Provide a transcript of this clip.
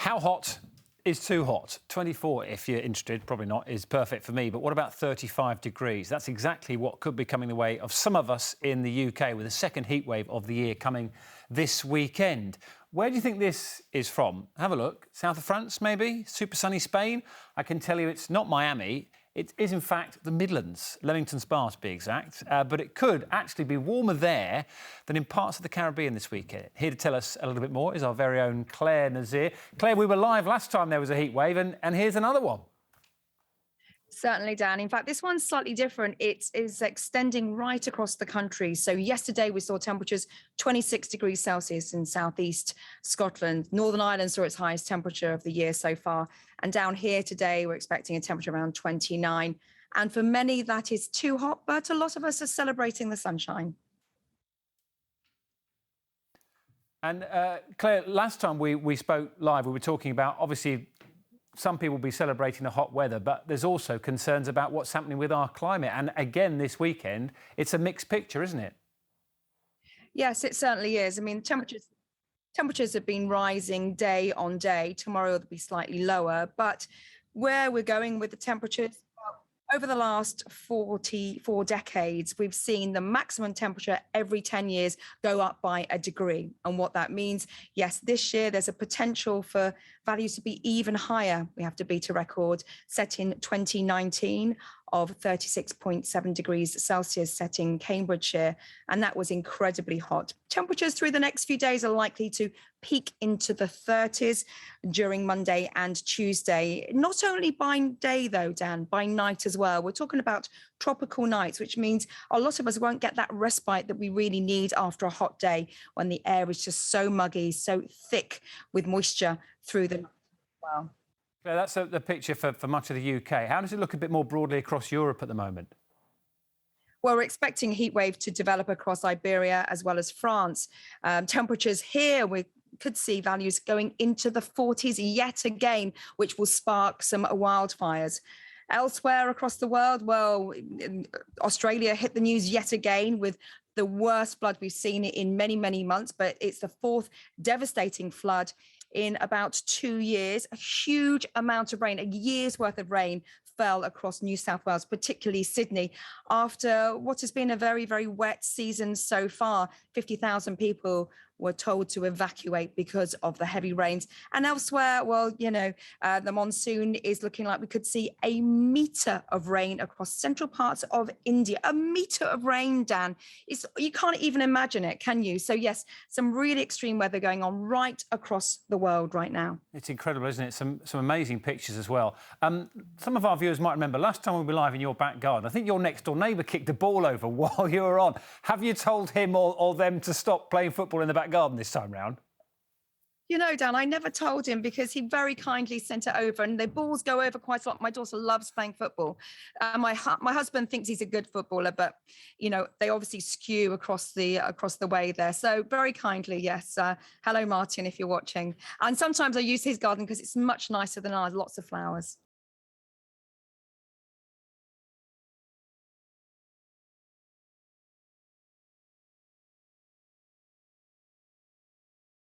How hot is too hot? 24, if you're interested, probably not, is perfect for me. But what about 35 degrees? That's exactly what could be coming the way of some of us in the UK, with the second heat wave of the year coming this weekend. Where do you think this is from? Have a look. South of France, maybe? Super sunny Spain? I can tell you it's not Miami. It is, in fact, the Midlands, Leamington Spa to be exact. But it could actually be warmer there than in parts of the Caribbean this weekend. Here to tell us a little bit more is our very own Clare Nasir. Claire, we were live last time there was a heat wave, and here's another one. Certainly, Dan. In fact, this one's slightly different. It is extending right across the country. So yesterday we saw temperatures 26 degrees Celsius in southeast Scotland. Northern Ireland saw its highest temperature of the year so far. And down here today, we're expecting a temperature around 29. And for many, that is too hot, but a lot of us are celebrating the sunshine. And Claire, last time we spoke live, we were talking about, obviously, some people will be celebrating the hot weather, but there's also concerns about what's happening with our climate. And again, this weekend, it's a mixed picture, isn't it? Yes, it certainly is. I mean, temperatures have been rising day on day. Tomorrow will be slightly lower, but where we're going with the temperatures, over the last 44 decades, we've seen the maximum temperature every 10 years go up by a degree. And what that means, yes, this year there's a potential for values to be even higher. We have to beat a record set in 2019 of 36.7 degrees Celsius set in Cambridgeshire, and that was incredibly hot. Temperatures through the next few days are likely to peak into the 30s during Monday and Tuesday. Not only by day, though, Dan, by night as well. We're talking about tropical nights, which means a lot of us won't get that respite that we really need after a hot day when the air is just so muggy, so thick with moisture through the night as well. Yeah, that's the picture for much of the UK. How does it look a bit more broadly across Europe at the moment? Well, we're expecting a heat wave to develop across Iberia as well as France. Temperatures here, we could see values going into the 40s yet again, which will spark some wildfires. Elsewhere across the world, well, Australia hit the news yet again with the worst flood we've seen in many, many months, but it's the fourth devastating flood in about 2 years. A huge amount of rain, a year's worth of rain, fell across New South Wales, particularly Sydney, after what has been a very, very wet season so far. 50,000 people were told to evacuate because of the heavy rains. And elsewhere, well, the monsoon is looking like we could see a metre of rain across central parts of India. A metre of rain, Dan. You can't even imagine it, can you? So, yes, some really extreme weather going on right across the world right now. It's incredible, isn't it? Some amazing pictures as well. Some of our viewers might remember last time we were live in your back garden, I think your next-door neighbour kicked a ball over while you were on. Have you told him or them to stop playing football in the back garden this time round? Dan, I never told him because he very kindly sent it over, and the balls go over quite a lot. My daughter loves playing football. My husband thinks he's a good footballer, but they obviously skew across the way there. So very kindly, yes. Hello, Martin, if you're watching. And sometimes I use his garden because it's much nicer than ours. Lots of flowers.